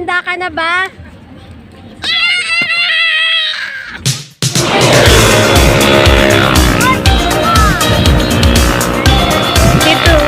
handa ka na ba? Dito.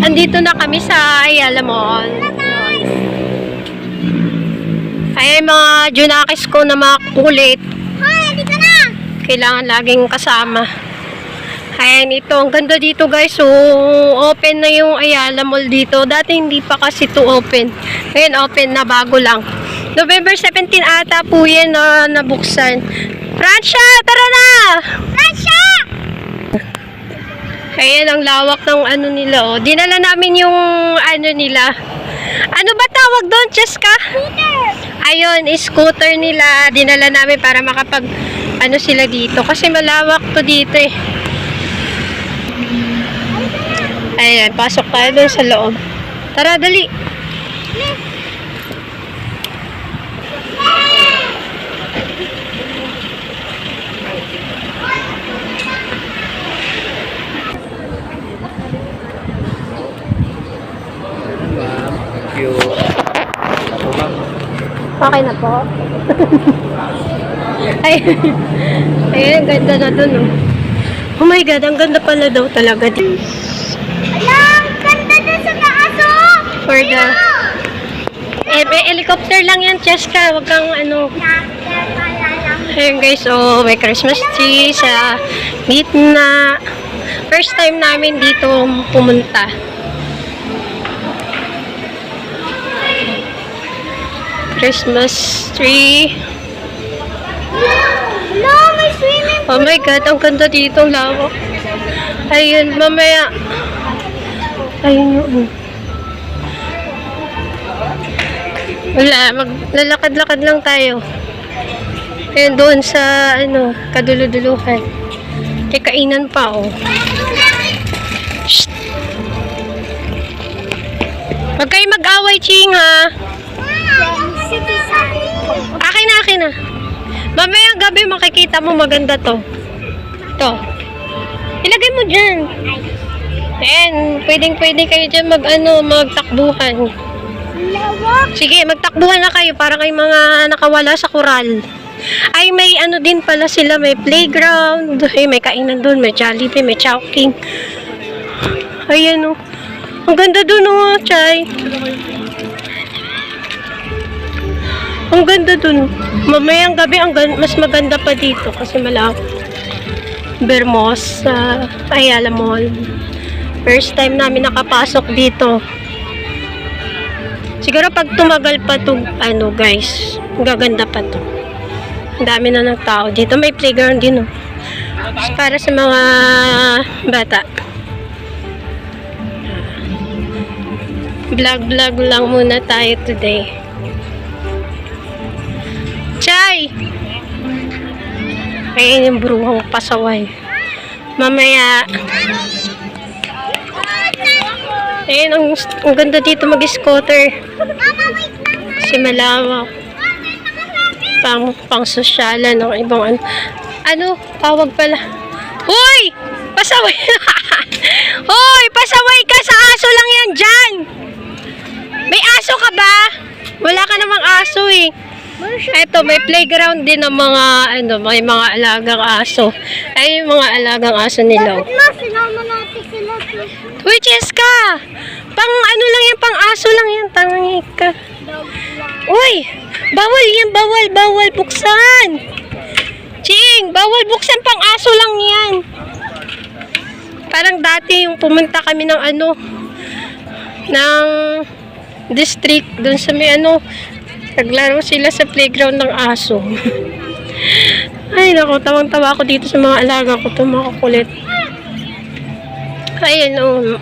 Andito na kami sa Ayala Mall. Ay, mga junakis ko na mga kulit. Hoy, dito na! Kailangan laging kasama. Ayan, ito. Ang ganda dito, guys. So, open na yung Ayala Mall dito. Dati hindi pa kasi ito open. Ngayon, open na. Bago lang. November 17 ata po yan na nabuksan. Francia, tara na! Francia! Ayan, ang lawak ng ano nila, oh. Dinala namin yung ano nila. Ano ba tawag doon, Cheska? Scooter! Ayun, scooter nila. Dinala namin para makapag, ano sila dito. Kasi malawak to dito, eh. Ayan, pasok tayo doon sa loob. Tara, dali. Okay na po. Ay, ayun, ganda na dun, oh. Oh my God, ang ganda pala daw talaga. Alam, ganda dun sa kaaso! For the... helicopter lang yan, Cheska. Huwag kang ano... Ayun guys, oh, may Christmas tree sa gitna. First time namin dito pumunta. Christmas tree. No, may swimming Oh my God, ang ganda dito, lawak. Ayun, mamaya. Ayun yun. Wala, maglalakad-lakad lang tayo. Ayun, doon sa, ano, kaduluduluhan. May kainan pa, oh. Shh! Huwag kayo mag-away, Ching, ha? Akin na. Mamayang gabi makikita mo maganda to. Ito. Ilagay mo dyan. Ayan, pwedeng-pwede kayo dyan magtakbuhan. Sige, magtakbuhan na kayo para kay mga nakawala sa koral. Ay, may ano din pala sila, may playground. Ay, may kainan dun, may Jollibee, may Chowking. Ayan, oh. Ang ganda dun, oh, Chay. Ang ganda dun. Mamayang gabi, mas maganda pa dito kasi malawak. Vermos sa Ayala Mall. First time namin nakapasok dito. Siguro pag tumagal pa to, ano guys, gaganda pa to. Ang dami na ng tao dito. May playground din, oh. Para sa mga bata. Vlog lang muna tayo today. Chay! Ayan yung bruhang pasaway. Mamaya. Ayan, ang ganda dito mag-scooter. Kasi malawak. Pang sosyalan ng ibang ano, tawag pala. Hoy! Pasaway! Hoy! Pasaway ka! Sa aso lang yan dyan! May aso ka ba? Wala ka namang aso, eh. Eto, may playground din ng mga, may mga alagang aso. Ay, yung mga alagang aso nila. Bakit na? Sinama natin sila. Uy, Cheska! Pang ano lang yan, pang aso lang yan. Tangi ka. Uy! Bawal yan, bawal buksan! Ching! Bawal buksan, pang aso lang yan. Parang dati yung pumunta kami ng ng district, dun sa may naglaro sila sa playground ng aso. Ay, naku, tawang-tawa ako dito sa mga alaga ko. Ito, mga kulit. Ayan, oh.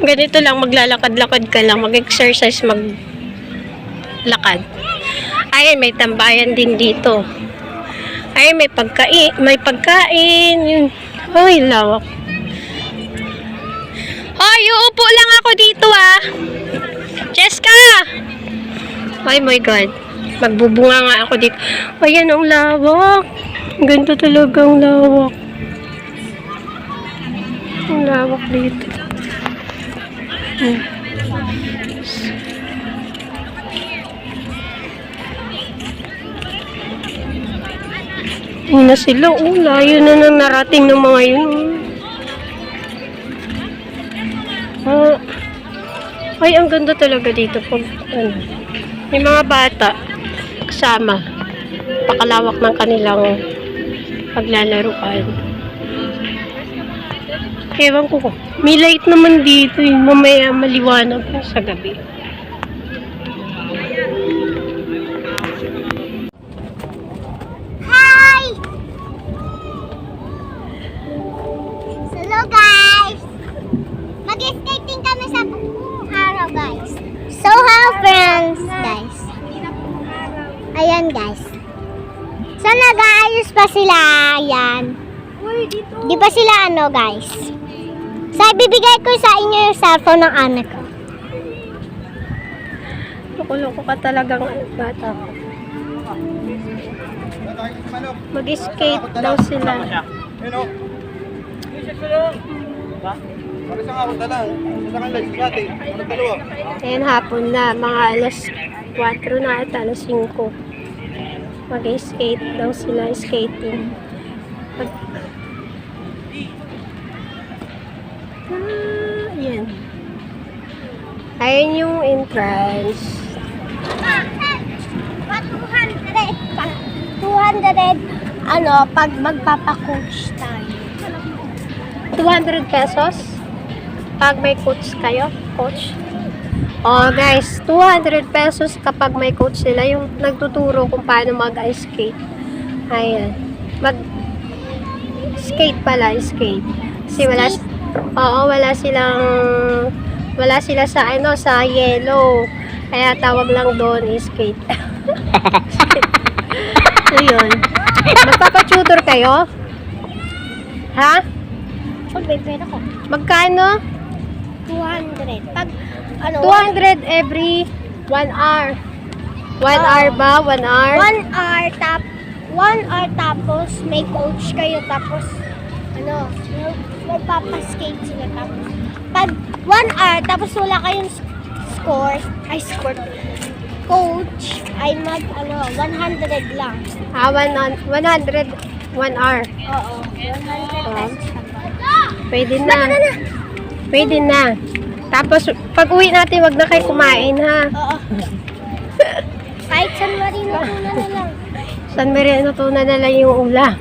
Ganito lang, maglalakad-lakad ka lang. Mag-exercise, maglakad. Ay, may tambayan din dito. Ay, may pagkain. May pagkain. Yun. Ay, lawak. Hoy, uupo lang ako dito ah. Jessica! Oh my God. Magbubunga nga ako dito. Ayan, ang lawak. Ganda talaga ang lawak. Ang lawak dito. Yun na sila. Oh, layo na nang narating ng mga yun. Ay, ang ganda talaga dito. Pag, ano, may mga bata kasama. Pakalawak ng kanilang paglalaruan. Ewan ko. May light naman dito. Mamaya maliwanag po sa gabi. Hi! Hello guys! Mag-skating kami sa buong araw guys. So how friends guys? Ayan guys. So nag-aayos pa sila. Ayan. Di ba sila ano guys? So bibigay ko sa inyo yung cellphone ng anak ko. Loko-loko ka talagang bata ko. Mag-skate daw sila. Ayan, hapon na. Mga alas 4 na at alas 5. Mag-skate daw sila. Skating. Ayan. Ayan yung entrance. 200 ano, pag magpapa-coach tayo. 200 pesos? Pag may coach kayo? Coach? Oh guys, 200 pesos kapag may coach sila. Yung nagtuturo kung paano mag-ice skate. Ayan. Mag-skate pala, skate. Kasi wala, oo, wala sila sa ano, sa yellow. Kaya tawag lang doon skate. So yun. Magpapatutor kayo? Ha? May pera ko. Magkano? 200. Pag, ano? 200 every 1 hour. 1 hour ba? 1 hour? 1 hour, 1 hour tapos may coach kayo tapos, ano, magpapaskate sila tapos. Pag 1 hour tapos wala kayong score, coach, ay mag, ano, 100 lang. Ah, 100 1 hour. Oo, 100 pesos. Pwede na. Pwede na. Tapos, pag uwi natin, wag na kayo kumain, ha? Oo. Kahit San Marino na lang. San Marino tuna na lang yung ulam.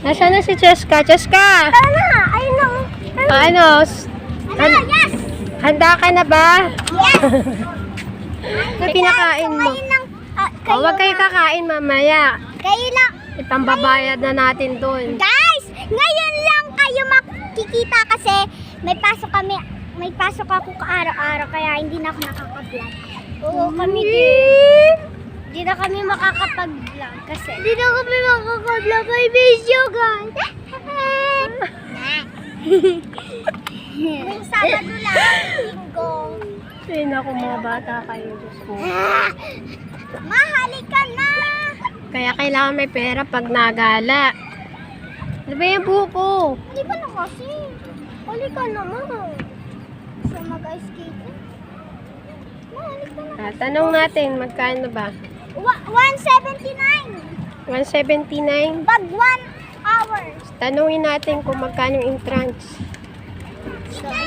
Nasaan na si Cheska? Cheska! Tara na! Ayun na! Ano? Ano? Yes! Handa ka na ba? Yes! Ano pinakain mo? Huwag kayo kakain mamaya. Kayo lang. Ipambabayad na natin doon. Guys! Ngayon lang kayo makikita kasi may pasok kami. May pasok ako araw-araw kaya hindi na ako nakaka-vlog. Oo, kami din. Hindi na kami makakapag-vlog kasi. Hindi na kami makaka-vlog. I miss you guys. May Sabado lang. Linggo. Ay, naku, mga bata kayo. Diyos ko. Mahalikan na. Kaya kailangan may pera pag nagala. Ano ba yung buko? Hindi ba na kasi? Halika naman. So mag-ice skate. Halika na. Tanong natin, magkano ba? 179. 179? Pag 1 hour. Tanungin natin kung magkano yung entrance. So, oh,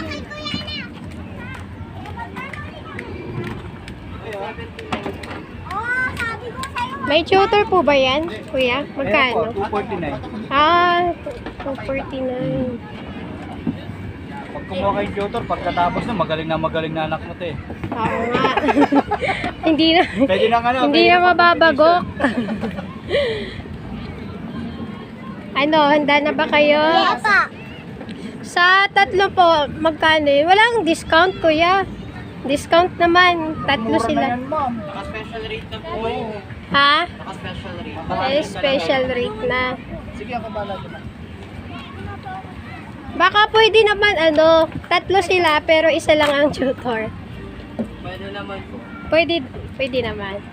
sabi ko sa'yo. May tutor po ba yan, kuya? Magkano? 249. Ah, 249. Pag kumuha kayong tutor, pagkatapos na magaling na anak mo to eh. Oo nga. Hindi na. Pwede na ano. Hindi na mababagok. Ano, handa na ba kayo? Yes, pa. Sa tatlo po, magkano? Walang discount, kuya. Discount naman. Tatlo Mura na sila. yan, ma'am. Naka-special rate na po ngayon. Ha? Naka-special rate. Eh, special rate na. Sige, ako bala dyan. Baka pwede naman, tatlo sila, pero isa lang ang tutor. Pwede naman po. Pwede naman.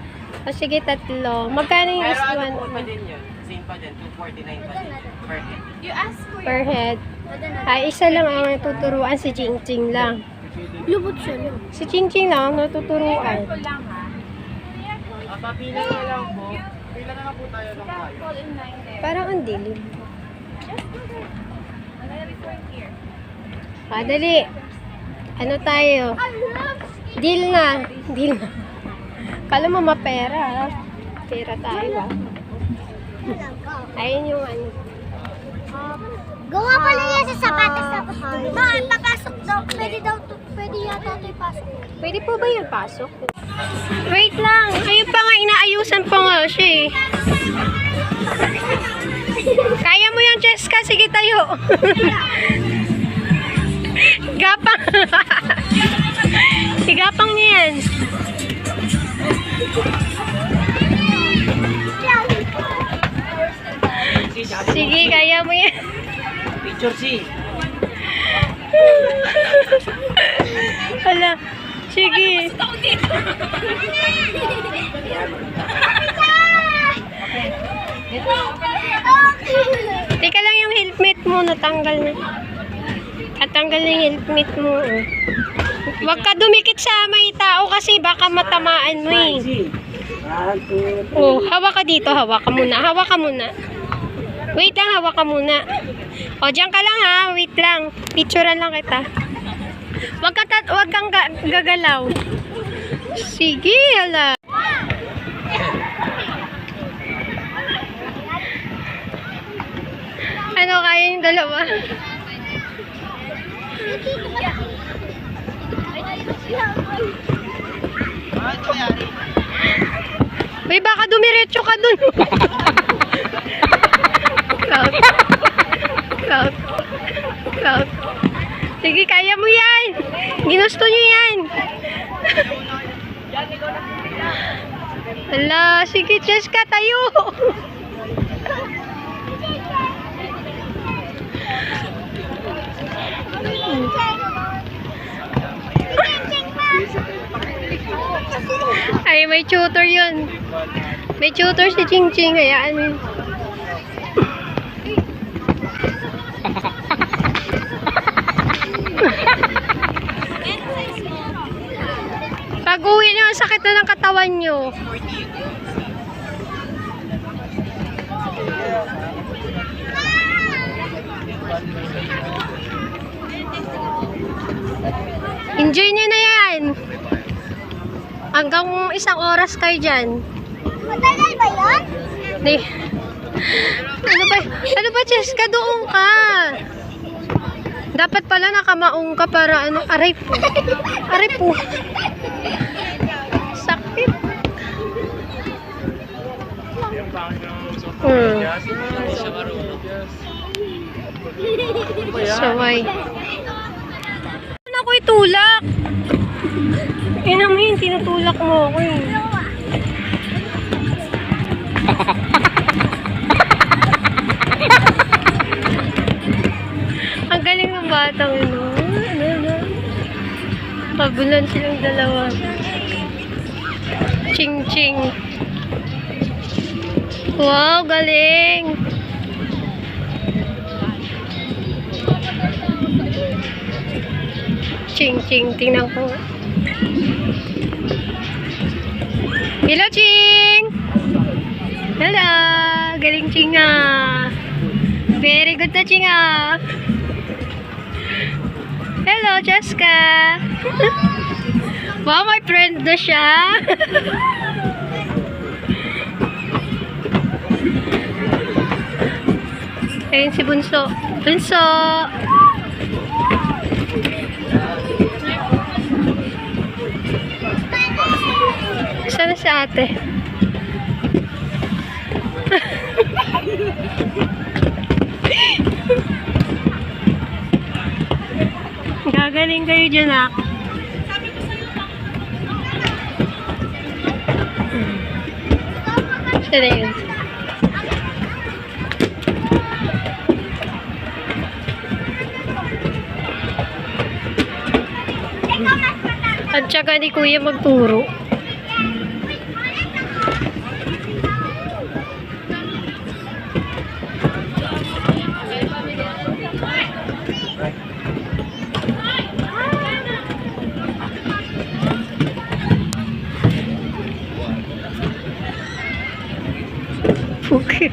O sige, tatlo. Magkano yung Pero isa ano one? po pa din yun? Same pa din. 249 pa din. Per head. Per head. Isa lang ang tuturuan, si Ching Ching lang. Lubot siya. Si Ching Ching lang ang natuturuan. Papila na lang po. Pila na lang po tayo ng kayo. Parang ang dilim. Dali. Ano tayo? Deal na. Deal na. Kala mo mapera. Pera tayo Ayun yung ano. Gawa pala yan sa sapatos sa bakit papasok daw? Pwede yata ito ipasok. Pwede po ba yung pasok? Wait lang. Ayun pa nga, inaayusan pa nga siya eh. Kaya mo yan, Cheska. Sige tayo. Gapang. Igapang niya yan. Sige, kaya mo yan. Picture C. Hala. Sige. Teka lang yung helmet mo, natanggal na. Natanggal na yung helmet mo. Oh. Huwag ka dumikit sa may tao kasi baka matamaan mo eh. Oh, hawak ka dito, hawak ka muna. Hawak ka muna. Wait lang, hawak ka muna. O, dyan ka lang ha. Wait lang. Picturean lang kita. Huwag kang gagalaw. Sige, hala. Ano kaya yung dalawa? Uy, baka dumiretso ka dun. Cloud. Cloud. Cloud. Sige, kaya mo yan. Ginusto nyo yan. Hala, sige, Cheska, tayo. Ay, may tutor yun. May tutor si Ching Ching. Hayaan mo yun. Pag-uwi nyo, ang sakit na ng katawan nyo. Enjoy nyo na yan. Hanggang 1 oras kayo dyan. Matagal ba yun? Di. Ano ba, Cheska? Doon ka. Dapat pala nakamaong ka para ano, aray po. Aray po. Sakit. Saway. Ano ako itulak? Ina mo yun, tinutulak mo ako eh. Ang galing ng batang yun. Ano? Kabulan silang dalawa. Ching ching. Wow, galing. Ching ching, tingnan ko. Hello, Ching! Hello! Galing, Ching ah! Very good na, Ching ah! Hello, Cheska! Wow, my friend na siya! Ayun si Bunso. Bunso! Sana si ate? Gagaling kayo dyan, ah. Ano yun? At saka ni Kuya magturo. Okay.